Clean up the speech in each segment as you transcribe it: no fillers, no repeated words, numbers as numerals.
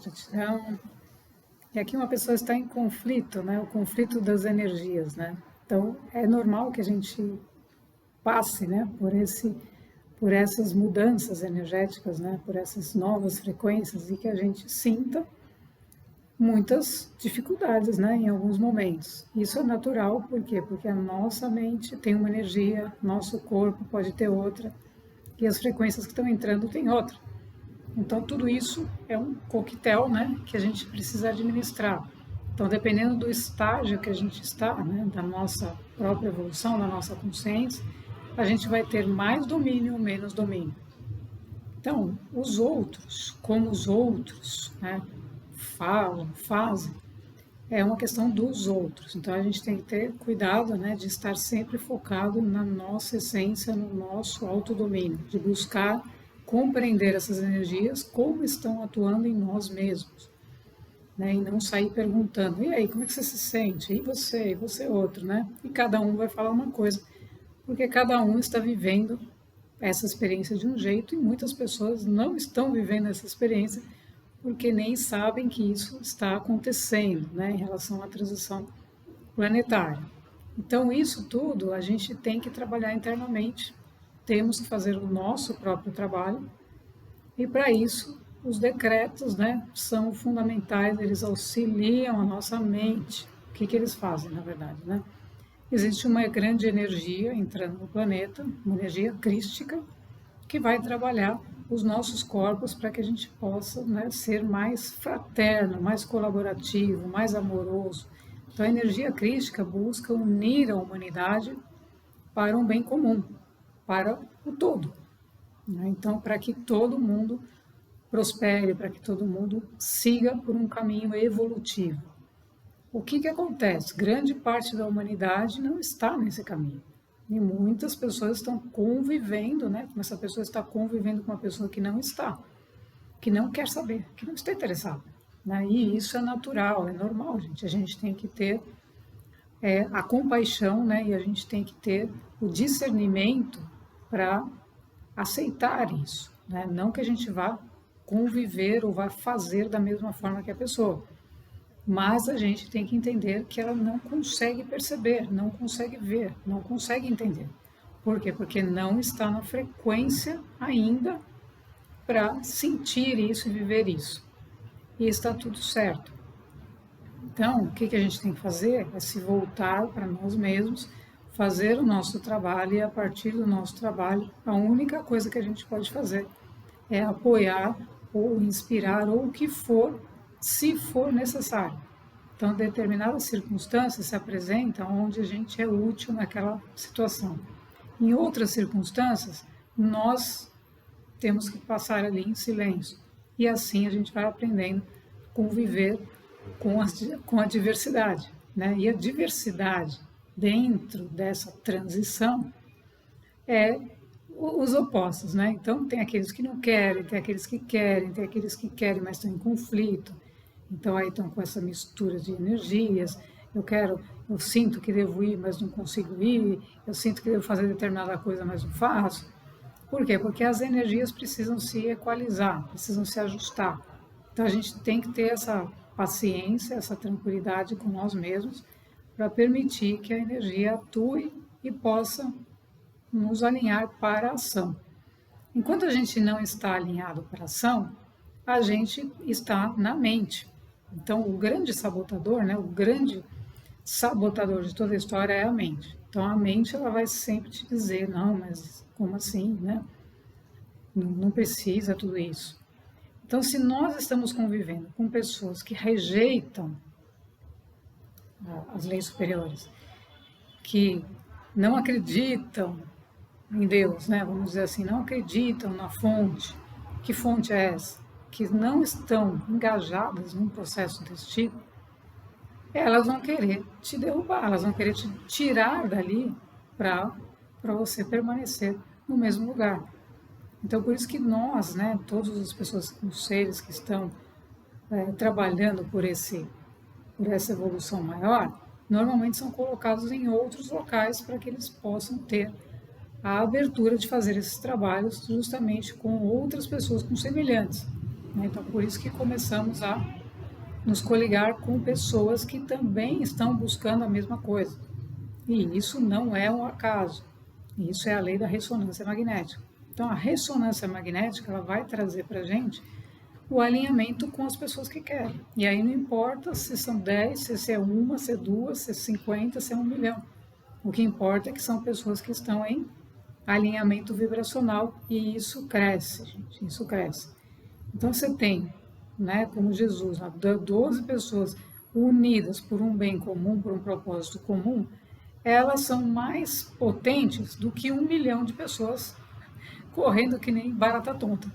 gratidão. E aqui uma pessoa está em conflito, né? O conflito das energias, né? Então, é normal que a gente passe, né? Por essas mudanças energéticas, né? Por essas novas frequências e que a gente sinta muitas dificuldades, né? Em alguns momentos. Isso é natural, por quê? Porque a nossa mente tem uma energia, nosso corpo pode ter outra e as frequências que estão entrando têm outra. Então, tudo isso é um coquetel, né, que a gente precisa administrar. Então, dependendo do estágio que a gente está, né, da nossa própria evolução, da nossa consciência, a gente vai ter mais domínio ou menos domínio. Então, os outros, como os outros, né, falam, fazem, é uma questão dos outros. Então, a gente tem que ter cuidado, né, de estar sempre focado na nossa essência, no nosso autodomínio, de buscar compreender essas energias, como estão atuando em nós mesmos, né? E não sair perguntando, e aí, como é que você se sente? E você outro, né? E cada um vai falar uma coisa, porque cada um está vivendo essa experiência de um jeito e muitas pessoas não estão vivendo essa experiência porque nem sabem que isso está acontecendo, né, em relação à transição planetária. Então, isso tudo a gente tem que trabalhar internamente, temos que fazer o nosso próprio trabalho, e para isso os decretos, né, são fundamentais, eles auxiliam a nossa mente. O que eles fazem, na verdade, né? Existe uma grande energia entrando no planeta, uma energia crística, que vai trabalhar os nossos corpos para que a gente possa, né, ser mais fraterno, mais colaborativo, mais amoroso. Então, a energia crística busca unir a humanidade para um bem comum, para o todo, né? Então, para que todo mundo prospere, para que todo mundo siga por um caminho evolutivo. O que acontece? Grande parte da humanidade não está nesse caminho. E muitas pessoas estão convivendo, né? Como essa pessoa está convivendo com uma pessoa que não está, que não quer saber, que não está interessada, né? E isso é natural, é normal, gente. A gente tem que ter a compaixão, né? E a gente tem que ter o discernimento para aceitar isso, né? Não que a gente vá conviver ou vá fazer da mesma forma que a pessoa, mas a gente tem que entender que ela não consegue perceber, não consegue ver, não consegue entender. Por quê? Porque não está na frequência ainda para sentir isso e viver isso. E está tudo certo. Então, o que a gente tem que fazer é se voltar para nós mesmos, fazer o nosso trabalho e, a partir do nosso trabalho, a única coisa que a gente pode fazer é apoiar ou inspirar ou o que for, se for necessário. Então, determinadas circunstâncias se apresentam onde a gente é útil naquela situação. Em outras circunstâncias, nós temos que passar ali em silêncio. E assim a gente vai aprendendo a conviver com a diversidade, né? E a diversidade dentro dessa transição é os opostos, né? Então, tem aqueles que não querem, tem aqueles que querem, tem aqueles que querem, mas estão em conflito. Então, aí estão com essa mistura de energias. Eu sinto que devo ir, mas não consigo ir. Eu sinto que devo fazer determinada coisa, mas não faço. Por quê? Porque as energias precisam se equalizar, precisam se ajustar. Então, a gente tem que ter essa paciência, essa tranquilidade com nós mesmos, para permitir que a energia atue e possa nos alinhar para a ação. Enquanto a gente não está alinhado para a ação, a gente está na mente. Então, o grande sabotador, né, o grande sabotador de toda a história é a mente. Então, a mente ela vai sempre te dizer, não, mas como assim, né? Não precisa tudo isso. Então, se nós estamos convivendo com pessoas que rejeitam as leis superiores, que não acreditam em Deus, né? Vamos dizer assim, não acreditam na fonte. Que fonte é essa? Que não estão engajadas num processo desse tipo, elas vão querer te derrubar, elas vão querer te tirar dali para você permanecer no mesmo lugar. Então, por isso que nós, né, todas as pessoas, os seres que estão trabalhando por essa evolução maior, normalmente são colocados em outros locais para que eles possam ter a abertura de fazer esses trabalhos justamente com outras pessoas com semelhantes. né? Então, por isso que começamos a nos coligar com pessoas que também estão buscando a mesma coisa. E isso não é um acaso. Isso é a lei da ressonância magnética. Então, a ressonância magnética ela vai trazer para a gente o alinhamento com as pessoas que querem. E aí não importa se são 10, se é uma, se é duas, se é 50, se é 1 milhão. O que importa é que são pessoas que estão em alinhamento vibracional e isso cresce, gente, isso cresce. Então você tem, né, como Jesus, 12 pessoas unidas por um bem comum, por um propósito comum, elas são mais potentes do que 1 milhão de pessoas correndo que nem barata tonta.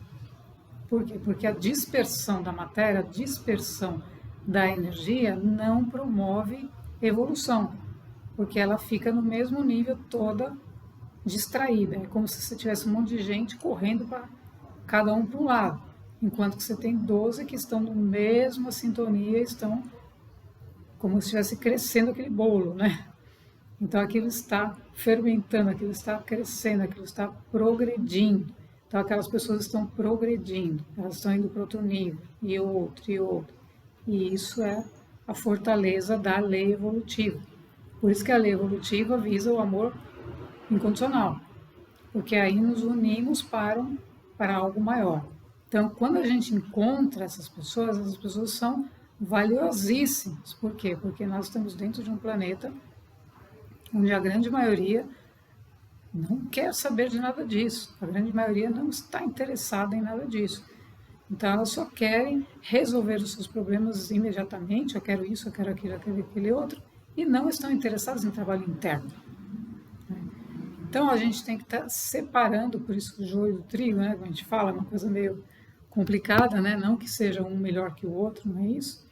Por quê? Porque a dispersão da matéria, a dispersão da energia não promove evolução, porque ela fica no mesmo nível toda distraída. É como se você tivesse um monte de gente correndo para cada um para um lado, enquanto que você tem 12 que estão na mesma sintonia, estão como se estivesse crescendo aquele bolo, né? Então aquilo está fermentando, aquilo está crescendo, aquilo está progredindo. Então aquelas pessoas estão progredindo, elas estão indo para outro nível, e outro, e outro. E isso é a fortaleza da lei evolutiva. Por isso que a lei evolutiva visa o amor incondicional, porque aí nos unimos para algo maior. Então, quando a gente encontra essas pessoas são valiosíssimas. Por quê? Porque nós estamos dentro de um planeta onde a grande maioria não quer saber de nada disso. A grande maioria não está interessada em nada disso. Então, elas só querem resolver os seus problemas imediatamente. Eu quero isso, eu quero aquilo, eu quero aquele outro. E não estão interessadas em trabalho interno. Então, a gente tem que estar separando, por isso o joio do trigo, né? Como a gente fala, é uma coisa meio complicada, né? Não que seja um melhor que o outro, não é isso?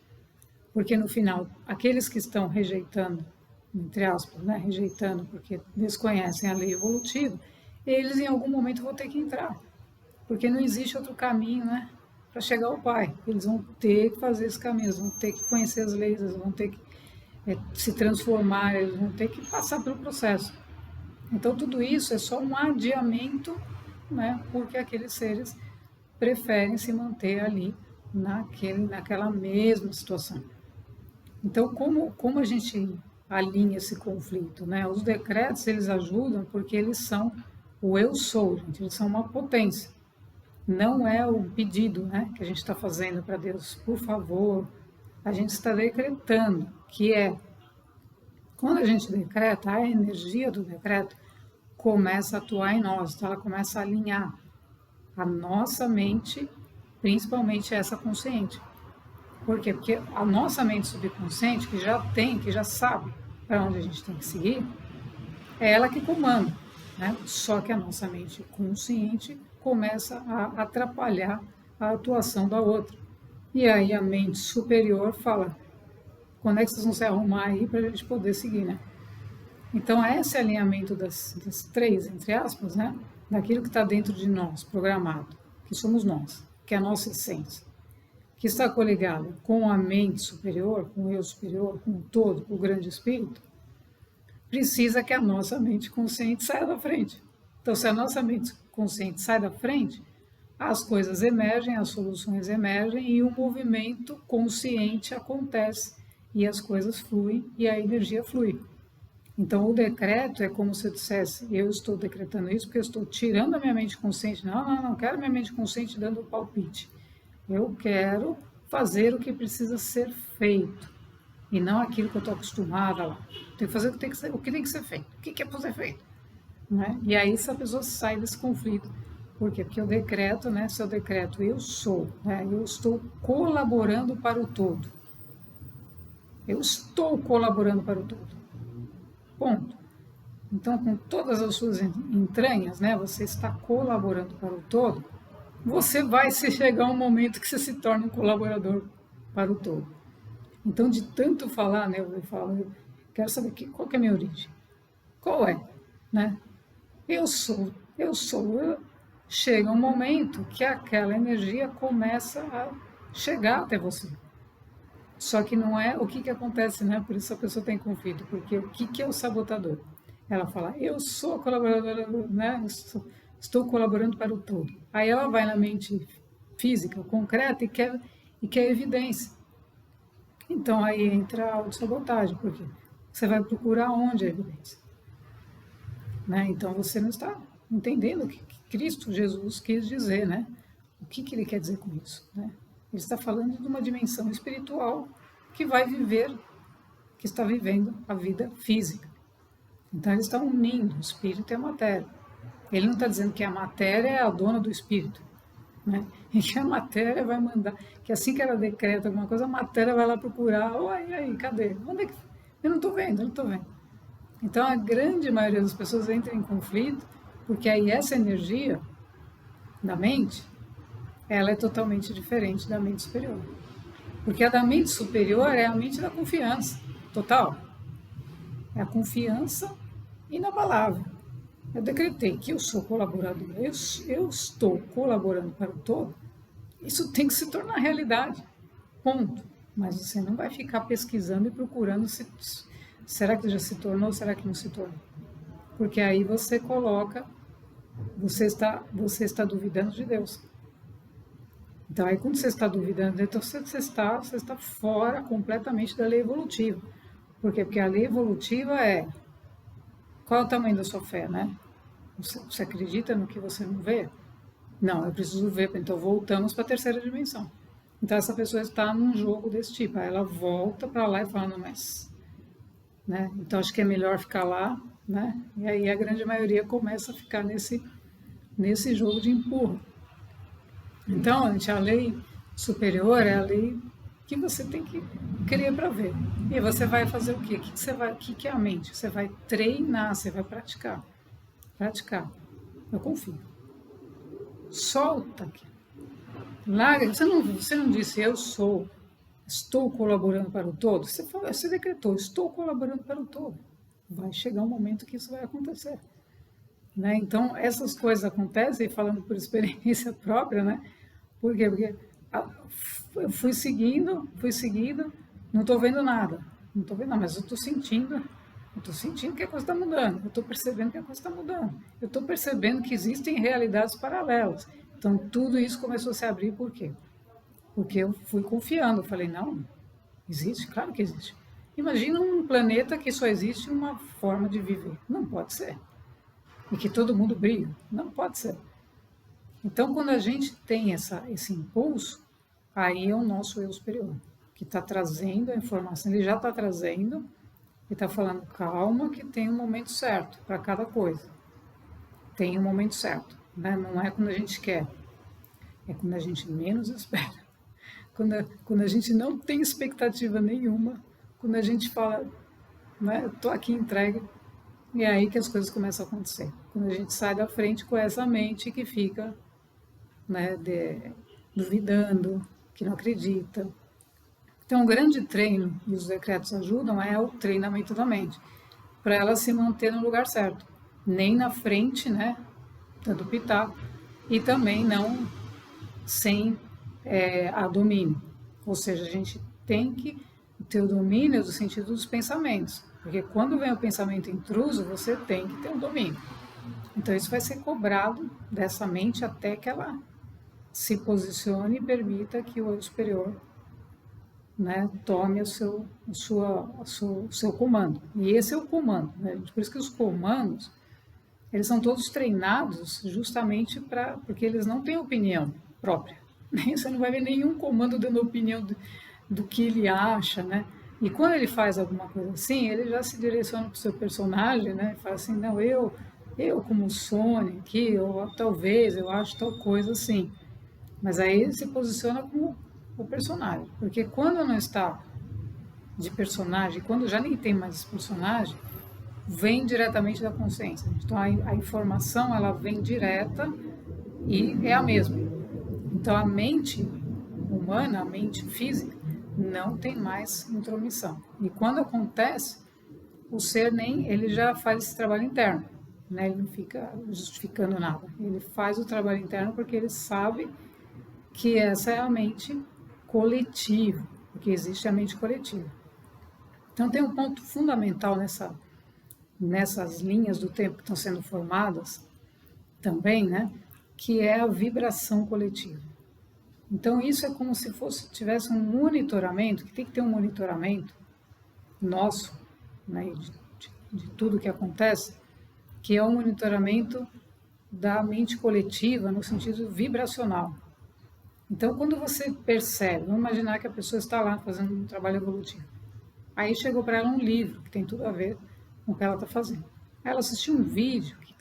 Porque no final, aqueles que estão rejeitando, entre aspas, né? Rejeitando porque desconhecem a lei evolutiva, eles em algum momento vão ter que entrar. Porque não existe outro caminho, né? Para chegar ao Pai. Eles vão ter que fazer esse caminho, eles vão ter que conhecer as leis, eles vão ter que se transformar, eles vão ter que passar pelo processo. Então, tudo isso é só um adiamento, né, porque aqueles seres preferem se manter ali naquela mesma situação. Então, como a gente alinha esse conflito? Né? Os decretos, eles ajudam porque eles são o eu sou, gente, eles são uma potência. Não é o pedido, né, que a gente está fazendo para Deus, por favor, a gente está decretando, que é, quando a gente decreta, a energia do decreto começa a atuar em nós, então ela começa a alinhar a nossa mente, principalmente essa consciente. Por quê? Porque a nossa mente subconsciente, que já sabe para onde a gente tem que seguir, é ela que comanda, né? Só que a nossa mente consciente começa a atrapalhar a atuação da outra. E aí a mente superior fala, quando é que vocês vão se arrumar aí para a gente poder seguir, né? Então, esse alinhamento das três, entre aspas, né? Daquilo que está dentro de nós, programado, que somos nós, que é a nossa essência, que está coligada com a mente superior, com o eu superior, com o todo, com o grande espírito, precisa que a nossa mente consciente saia da frente. Então, se a nossa mente consciente sai da frente, as coisas emergem, as soluções emergem e o movimento consciente acontece e as coisas fluem e a energia flui. Então, o decreto é como se eu dissesse, eu estou decretando isso porque eu estou tirando a minha mente consciente. Não quero minha mente consciente dando palpite. Eu quero fazer o que precisa ser feito e não aquilo que eu estou acostumada lá. Tem que fazer o que tem que ser feito. O que é para ser feito? Né? E aí essa pessoa sai desse conflito. Por quê? Porque o decreto, né, se eu decreto eu sou, né, eu estou colaborando para o todo. Eu estou colaborando para o todo. Ponto. Então, com todas as suas entranhas, né, você está colaborando para o todo, você vai se chegar um momento que você se torna um colaborador para o todo. Então, de tanto falar, né, eu quero saber qual que é a minha origem. Qual é? Né? Eu sou. Chega um momento que aquela energia começa a chegar até você. Só que não é o que acontece, né? Por isso a pessoa tem conflito, porque o que é o sabotador? Ela fala, eu sou colaboradora, né? Estou colaborando para o todo. Aí ela vai na mente física, concreta e quer evidência. Então aí entra a autossabotagem, porque você vai procurar onde a evidência. Né? Então você não está entendendo o que Cristo Jesus quis dizer, né? O que ele quer dizer com isso, né? Ele está falando de uma dimensão espiritual que vai viver, que está vivendo a vida física. Então ele está unindo o espírito e a matéria. Ele não está dizendo que a matéria é a dona do espírito, né? E que a matéria vai mandar, que assim que ela decreta alguma coisa, a matéria vai lá procurar, oi, aí, cadê? Onde é que... Eu não estou vendo, eu não estou vendo. Então a grande maioria das pessoas entra em conflito, porque aí essa energia da mente, ela é totalmente diferente da mente superior. Porque a da mente superior é a mente da confiança, total. É a confiança inabalável. Eu decretei que eu sou colaborador, eu estou colaborando para o todo, isso tem que se tornar realidade, ponto. Mas você não vai ficar pesquisando e procurando se será que já se tornou, será que não se tornou? Porque aí você coloca, você está duvidando de Deus. Então aí quando você está duvidando, então você está fora completamente da lei evolutiva. Por quê? Porque a lei evolutiva é qual é o tamanho da sua fé, né? Você acredita no que você não vê? Não, eu preciso ver, então voltamos para a terceira dimensão. Então essa pessoa está num jogo desse tipo, aí ela volta para lá e fala, não, mas... Né? Então acho que é melhor ficar lá, né? E aí a grande maioria começa a ficar nesse jogo de empurra. Então, a lei superior é a lei que você tem que crer para ver. E você vai fazer o quê? O que é a mente? Você vai treinar, você vai praticar. Praticar. Eu confio. Solta aqui. Larga. Você não disse estou colaborando para o todo. Você decretou, estou colaborando para o todo. Vai chegar um momento que isso vai acontecer. Né? Então, essas coisas acontecem, falando por experiência própria, né? Por quê? Porque eu fui seguindo, não estou vendo nada. Não estou vendo nada, mas eu estou sentindo que a coisa está mudando. Eu estou percebendo que a coisa está mudando. Eu estou percebendo que existem realidades paralelas. Então, tudo isso começou a se abrir, por quê? Porque eu fui confiando. Eu falei, não, existe? Claro que existe. Imagina um planeta que só existe uma forma de viver. Não pode ser. E que todo mundo briga. Não pode ser. Então, quando a gente tem esse impulso, aí é o nosso eu superior, que está trazendo a informação. Ele já está trazendo e está falando, calma, que tem um momento certo para cada coisa. Tem um momento certo. Né? Não é quando a gente quer, é quando a gente menos espera. Quando a gente não tem expectativa nenhuma, quando a gente fala, né, estou aqui entregue, e é aí que as coisas começam a acontecer. Quando a gente sai da frente com essa mente que fica, né, duvidando, que não acredita. Então, o grande treino, e os decretos ajudam, é o treinamento da mente, para ela se manter no lugar certo. Nem na frente, né, do pitaco, e também não sem a domínio. Ou seja, a gente tem que ter o domínio do sentido dos pensamentos. Porque quando vem o pensamento intruso, você tem que ter o domínio. Então, isso vai ser cobrado dessa mente até que ela se posicione e permita que o eu superior, né, tome o seu comando. E esse é o comando. Né? Por isso que os comandos, eles são todos treinados justamente porque eles não têm opinião própria. Você não vai ver nenhum comando dando opinião do que ele acha, né? E quando ele faz alguma coisa assim, ele já se direciona para o seu personagem, né? Fala assim, não, eu como Sônia aqui, ou talvez eu acho tal coisa assim. Mas aí ele se posiciona como o personagem. Porque quando não está de personagem, quando já nem tem mais esse personagem, vem diretamente da consciência. Então a informação ela vem direta e é a mesma. Então a mente humana, a mente física, não tem mais intromissão. E quando acontece, o ser ele já faz esse trabalho interno, né? Ele não fica justificando nada. Ele faz o trabalho interno porque ele sabe que essa é a mente coletiva, porque existe a mente coletiva. Então tem um ponto fundamental nessas linhas do tempo que estão sendo formadas também, né? Que é a vibração coletiva. Então, isso é como se tivesse um monitoramento, que tem que ter um monitoramento nosso, né, de tudo que acontece, que é o monitoramento da mente coletiva no sentido vibracional. Então, quando você percebe, vamos imaginar que a pessoa está lá fazendo um trabalho evolutivo. Aí chegou para ela um livro que tem tudo a ver com o que ela está fazendo. Aí ela assistiu um vídeo que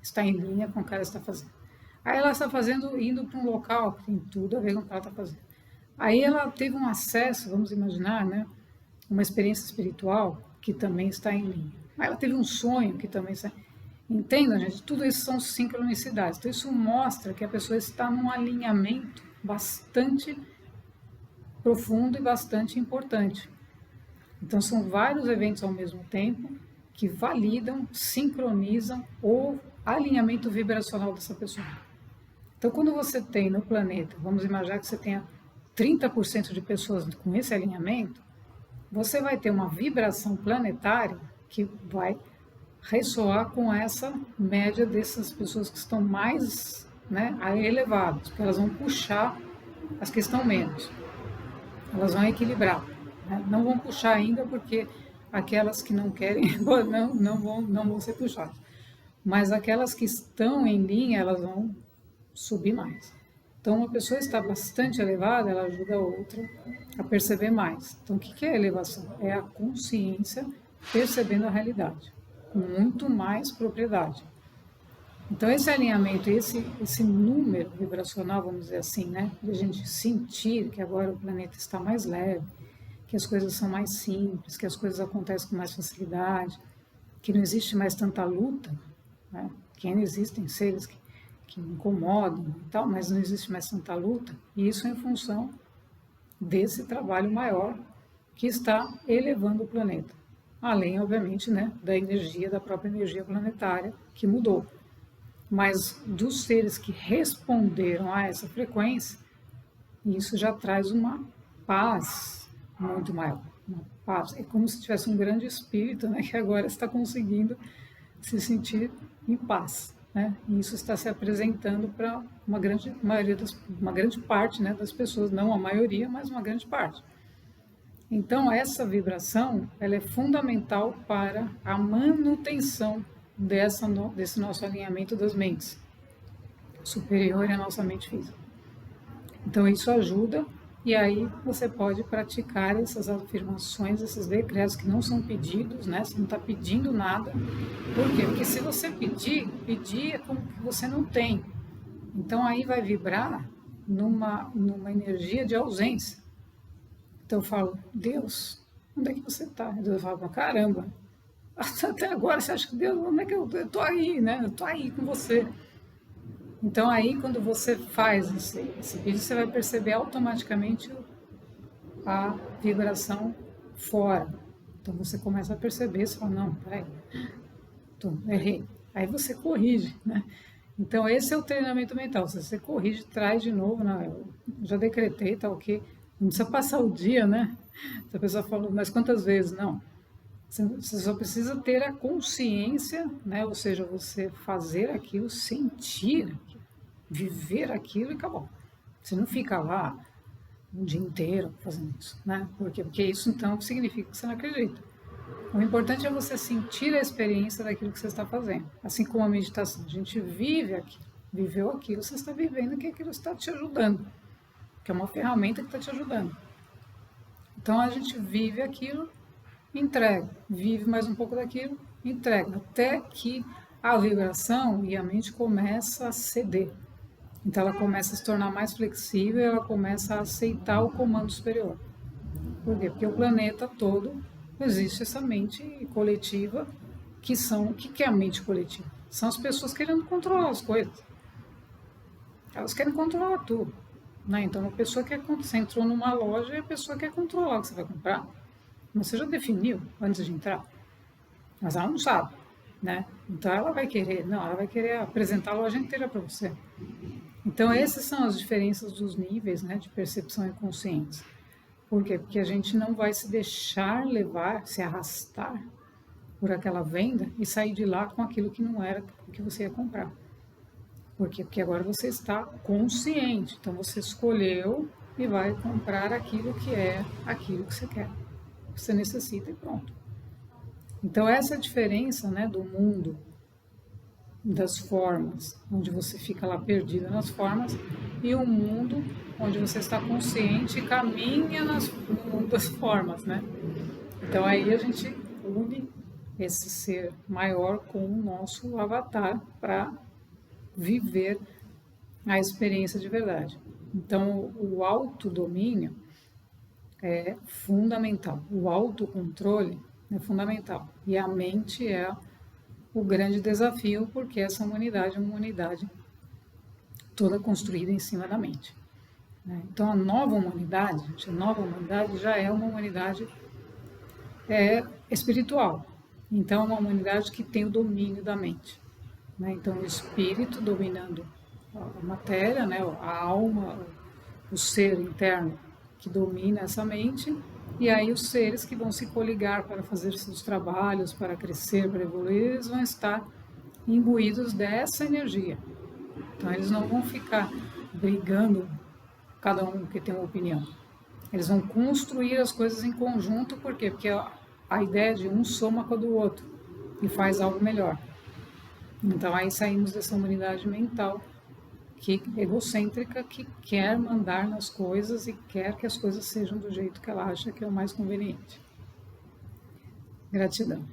está em linha com o que ela está fazendo. Aí ela está indo para um local que tem tudo a ver com o que ela está fazendo. Aí ela teve um acesso, vamos imaginar, né, uma experiência espiritual que também está em linha. Aí ela teve um sonho que também está. Entenda, gente, tudo isso são sincronicidades. Então isso mostra que a pessoa está num alinhamento bastante profundo e bastante importante. Então são vários eventos ao mesmo tempo que validam, sincronizam o alinhamento vibracional dessa pessoa. Então, quando você tem no planeta, vamos imaginar que você tenha 30% de pessoas com esse alinhamento, você vai ter uma vibração planetária que vai ressoar com essa média dessas pessoas que estão mais, né, elevadas, porque elas vão puxar as que estão menos, elas vão equilibrar, né? Não vão puxar ainda porque aquelas que não querem não vão ser puxadas, mas aquelas que estão em linha, elas vão subir mais. Então, uma pessoa está bastante elevada, ela ajuda a outra a perceber mais. Então, o que é elevação? É a consciência percebendo a realidade, com muito mais propriedade. Então, esse alinhamento, esse número vibracional, vamos dizer assim, né, de a gente sentir que agora o planeta está mais leve, que as coisas são mais simples, que as coisas acontecem com mais facilidade, que não existe mais tanta luta, né, que ainda existem seres que incomodam e tal, mas não existe mais tanta luta, e isso é em função desse trabalho maior que está elevando o planeta. Além, obviamente, né, da própria energia planetária que mudou. Mas dos seres que responderam a essa frequência, isso já traz uma paz muito maior. Uma paz. É como se tivesse um grande espírito, né, que agora está conseguindo se sentir em paz. Né? E isso está se apresentando para uma grande parte, né, das pessoas, não a maioria, mas uma grande parte. Então, essa vibração ela é fundamental para a manutenção desse nosso alinhamento das mentes, superior à nossa mente física. Então, isso ajuda, e aí você pode praticar essas afirmações, esses decretos que não são pedidos, né? Você não está pedindo nada. Por quê? Porque se você pedir é como que você não tem. Então, aí vai vibrar numa energia de ausência. Então, eu falo, Deus, onde é que você está? Deus fala, caramba, até agora você acha que Deus, onde é que eu estou aí, né? Eu estou aí com você. Então, aí, quando você faz esse vídeo, você vai perceber automaticamente a vibração fora. Então, você começa a perceber, você fala, não, peraí, errei. Aí você corrige, né? Então, esse é o treinamento mental. Se você corrige, traz de novo, não, eu já decretei, tá ok. Não precisa passar o dia, né? Se a pessoa falou, mas quantas vezes? Não. Você só precisa ter a consciência, né? Ou seja, você fazer aquilo, sentir aquilo, viver aquilo e acabou. Você não fica lá um dia inteiro fazendo isso, né? Por quê? Porque isso então significa que você não acredita. O importante é você sentir a experiência daquilo que você está fazendo. Assim como a meditação, a gente vive aquilo, viveu aquilo, você está vivendo que aquilo está te ajudando, que é uma ferramenta que está te ajudando. Então a gente vive aquilo, entrega, vive mais um pouco daquilo, entrega, até que a vibração e a mente começa a ceder. Então ela começa a se tornar mais flexível, ela começa a aceitar o comando superior. Por quê? Porque o planeta todo existe essa mente coletiva, o que é a mente coletiva? São as pessoas querendo controlar as coisas. Elas querem controlar tudo. Né? Então, a pessoa você entrou numa loja e a pessoa quer controlar o que você vai comprar. Mas você já definiu antes de entrar. Mas ela não sabe. Né? Então, ela vai querer apresentar a loja inteira para você. Então, essas são as diferenças dos níveis, né, de percepção e consciência. Por quê? Porque a gente não vai se deixar levar, se arrastar por aquela venda e sair de lá com aquilo que não era o que você ia comprar. Por quê? Porque agora você está consciente. Então você escolheu e vai comprar aquilo que você quer, que você necessita e pronto. Então essa diferença, né, do mundo das formas, onde você fica lá perdido nas formas, e o mundo onde você está consciente e caminha no mundo das formas, né? Então aí a gente une esse ser maior com o nosso avatar para viver a experiência de verdade. Então o autodomínio é fundamental, o autocontrole é fundamental, e a mente é o grande desafio, porque essa humanidade é uma humanidade toda construída em cima da mente, né? Então a nova humanidade, já é uma humanidade espiritual. Então é uma humanidade que tem o domínio da mente, né? Então o espírito dominando a matéria, né? A alma, o ser interno que domina essa mente, e aí os seres que vão se coligar para fazer seus trabalhos, para crescer, para evoluir, eles vão estar imbuídos dessa energia. Então eles não vão ficar brigando, cada um que tem uma opinião. Eles vão construir as coisas em conjunto, por quê? Porque a ideia de um soma com a do outro e faz algo melhor. Então aí saímos dessa humanidade mental egocêntrica, que quer mandar nas coisas e quer que as coisas sejam do jeito que ela acha que é o mais conveniente. Gratidão.